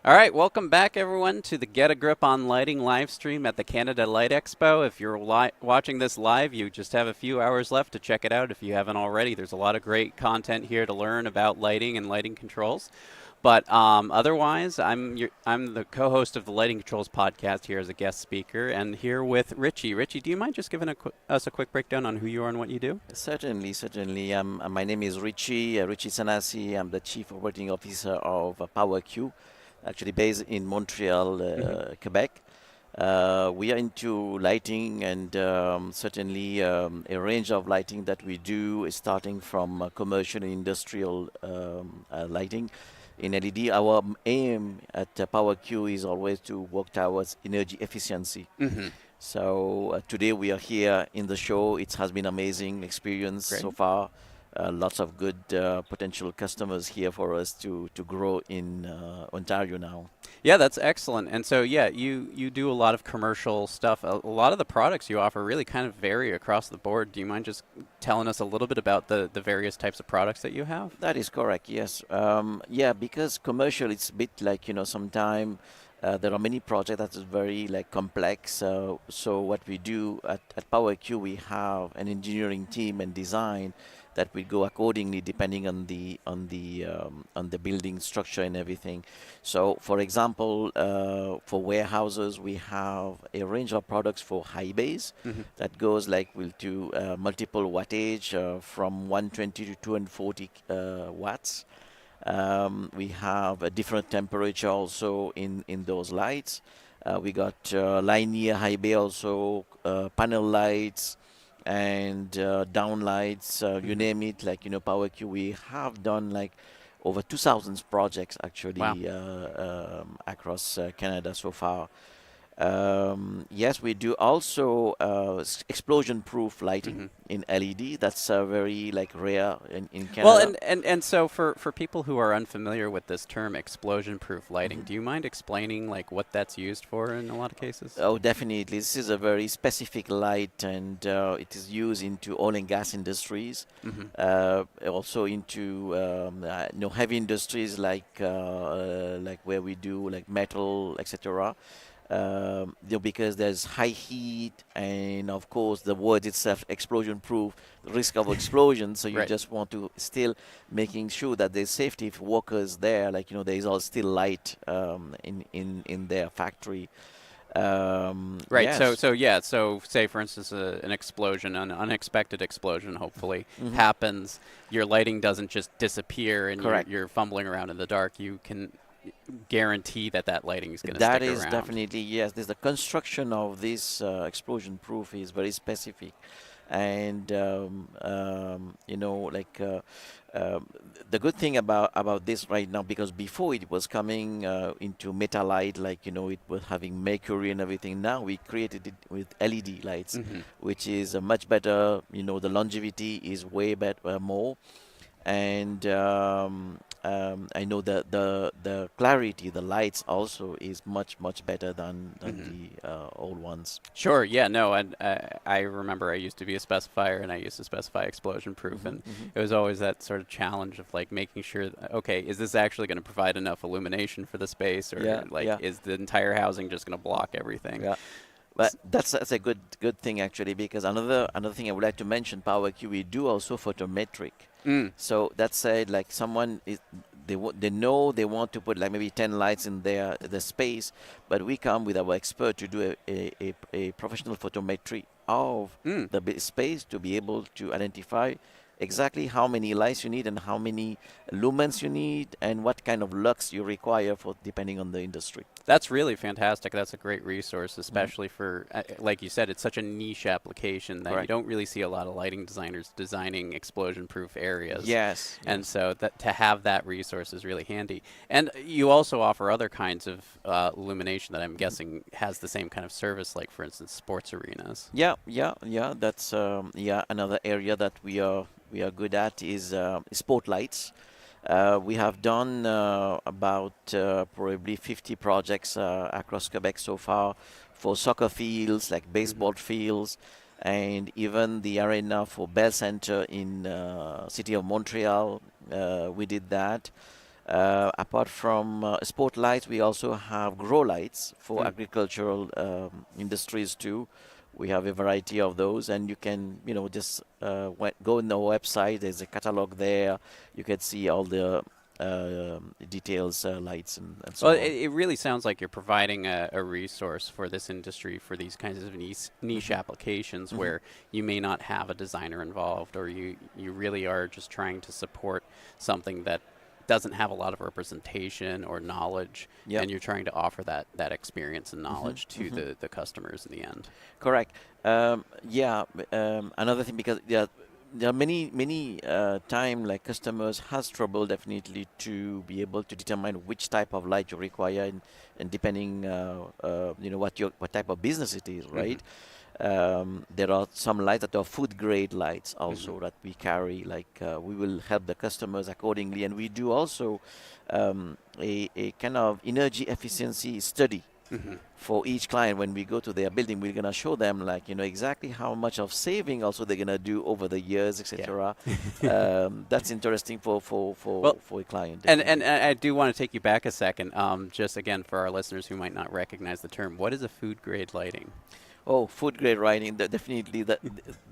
All right, welcome back, everyone, to the Get a Grip on Lighting live stream at the Canada Light Expo. If you're watching this live, you just have a few hours left to check it out if you haven't already. There's a lot of great content here to learn about lighting and lighting controls. But otherwise, I'm the co-host of the Lighting Controls podcast here as a guest speaker, and here with Richie. Richie, do you mind just giving us a quick breakdown on who you are and what you do? Certainly, certainly. My name is Richie Sanasy. I'm the Chief Operating Officer of PowerQ, actually based in Montreal, Quebec. We are into lighting and certainly a range of lighting that we do is starting from commercial and industrial lighting. In LED, our aim at PowerQ is always to work towards energy efficiency. Mm-hmm. So today we are here in the show. It has been amazing experience Great. so far. Lots of good potential customers here for us to grow in Ontario now. Yeah, that's excellent. And so, yeah, you do a lot of commercial stuff. A lot of the products you offer really kind of vary across the board. Do you mind just telling us a little bit about the various types of products that you have? That is correct, yes. Yeah, because commercial, it's a bit like, sometime there are many projects that is very like complex. So what we do at PowerQ, we have an engineering team and design that we go accordingly depending on the building structure and everything. So, for example, for warehouses, we have a range of products for high bays Mm-hmm. that goes like will to multiple wattage from 120 to 240 watts. We have a different temperature also in those lights. We got linear high bay also, panel lights and down lights, you Mm-hmm. name it, like, PowerQ. We have done like over 2,000 projects Wow. actually across Canada so far. Yes, we do also explosion-proof lighting Mm-hmm. in LED. That's very like rare in Well, Canada. and so for people who are unfamiliar with this term, explosion-proof lighting, Mhm. do you mind explaining like what that's used for in a lot of cases? Oh, definitely. This is a very specific light, and it is used into oil and gas industries, Mm-hmm. also into heavy industries like where we do like metal, etc. Because there's high heat, and of course the word itself, explosion proof, risk of explosion. So you Right. just want to still making sure that there's safety for workers there. Like, there is all still light in their factory. Right. So Yes. so yeah. So say for instance, an explosion, an unexpected explosion, hopefully Hmm. happens. Your lighting doesn't just disappear, and you're Correct. you're fumbling around in the dark. You can guarantee that that lighting is going to That stick is around. definitely, yes. There's the construction of this explosion proof is very specific, and like the good thing about this right now, because before it was coming into metalite, like, it was having mercury and everything. Now we created it with LED lights, Hmm. which is much better. The longevity is way better, more, and I know that the clarity, the lights also is much better than Hmm. the old ones. Sure. Yeah. No. And I remember I used to be a specifier, and I used to specify explosion proof, Hmm. and Hmm. it was always that sort of challenge of like making sure, that, okay, is this actually going to provide enough illumination for the space, or Yeah, like yeah, is the entire housing just going to block everything? yeah. But that's a good thing actually, because another thing I would like to mention, PowerQ, we do also photometric. Mm. So that said, like someone is they know they want to put like maybe 10 lights in the space, but we come with our expert to do a professional photometry of Mm. the space to be able to identify exactly how many lights you need and how many lumens you need and what kind of lux you require for depending on the industry. That's really fantastic. That's a great resource, Hmm. especially for, like you said, it's such a niche application that you Correct. don't really see a lot of lighting designers designing explosion-proof areas. Yes, And yes. so that to have that resource is really handy. And you also offer other kinds of illumination that I'm Mhm. guessing has the same kind of service, like for instance, sports arenas. Yeah, yeah, yeah. That's another area that we are good at is spotlights. We have done about probably 50 projects across Quebec so far for soccer fields, like Hmm. baseball fields, and even the arena for Bell Center in city of Montreal. We did that. Apart from sport lights, we also have grow lights for Mm. agricultural industries too. We have a variety of those, and you can, just go on our website. There's a catalog there. You can see all the details, lights, and so Well, on. it really sounds like you're providing a resource for this industry for these kinds of niche Hmm. applications Hmm. where you may not have a designer involved, or you really are just trying to support something that doesn't have a lot of representation or knowledge, Yeah. and you're trying to offer that experience and Hmm. knowledge to Hmm. the customers in the end. Correct. Yeah. Another thing, because there are many time like customers has trouble definitely to be able to determine which type of light you require, and depending what type of business it is, Hmm. right? There are some lights that are food grade lights Hmm. also that we carry. Like we will help the customers accordingly, and we do also a kind of energy efficiency study Hmm. for each client. When we go to their building, we're gonna show them, like, exactly how much of saving also they're gonna do over the years, Yeah. etc. That's interesting Well, for a client, and definitely. I do want to take you back a second, just again for our listeners who might not recognize the term. What is a food grade lighting? Oh, food grade writing, definitely.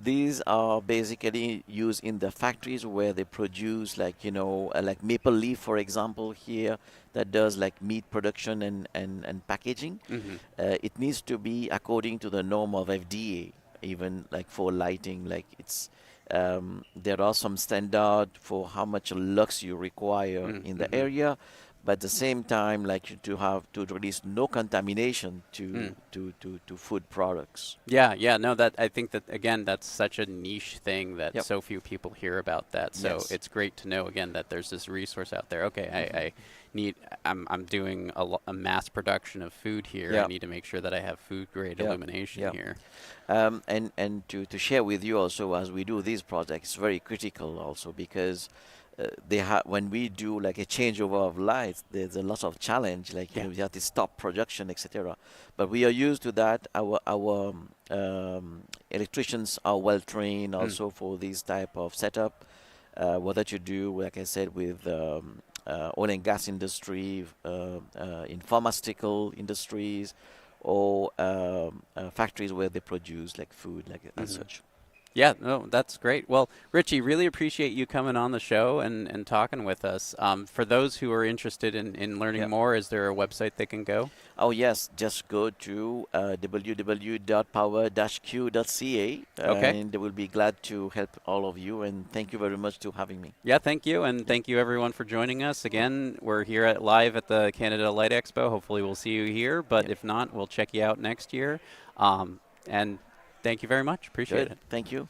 These are basically used in the factories where they produce, like, like Maple Leaf, for example, here, that does like meat production and packaging. Hmm. It needs to be according to the norm of FDA, even like for lighting. Like there are some standard for how much lux you require in the Mm-hmm. area, but at the same time, like to have to release no contamination Mm. to food products. Yeah, yeah, no, that I think that again, that's such a niche thing that Yep. so few people hear about that. So Yes. it's great to know again that there's this resource out there. Okay, Hmm. I need, I'm doing a mass production of food here. I Yeah. need to make sure that I have food grade Yeah. illumination Yeah. here. And to share with you also, as we do these projects, it's very critical also, because when we do like a changeover of lights, there's a lot of challenge, like, Yeah. we have to stop production, etc. But we are used to that. Our electricians are well trained Mm. also for this type of setup. What that you do, like I said, with oil and gas industry, in pharmaceutical industries, or factories where they produce like food, like as Hmm. such. Yeah, no, that's great. Well, Richie, really appreciate you coming on the show and talking with us. For those who are interested in learning Yeah. more, is there a website they can go? Oh yes, just go to www.power-q.ca, Okay. and they will be glad to help all of you. And thank you very much to having me. Yeah, thank you, and Yeah. thank you everyone for joining us. Again, we're here live at the Canada Light Expo. Hopefully, we'll see you here, but Yeah. if not, we'll check you out next year. And thank you very much. Appreciate Good. it. Thank you.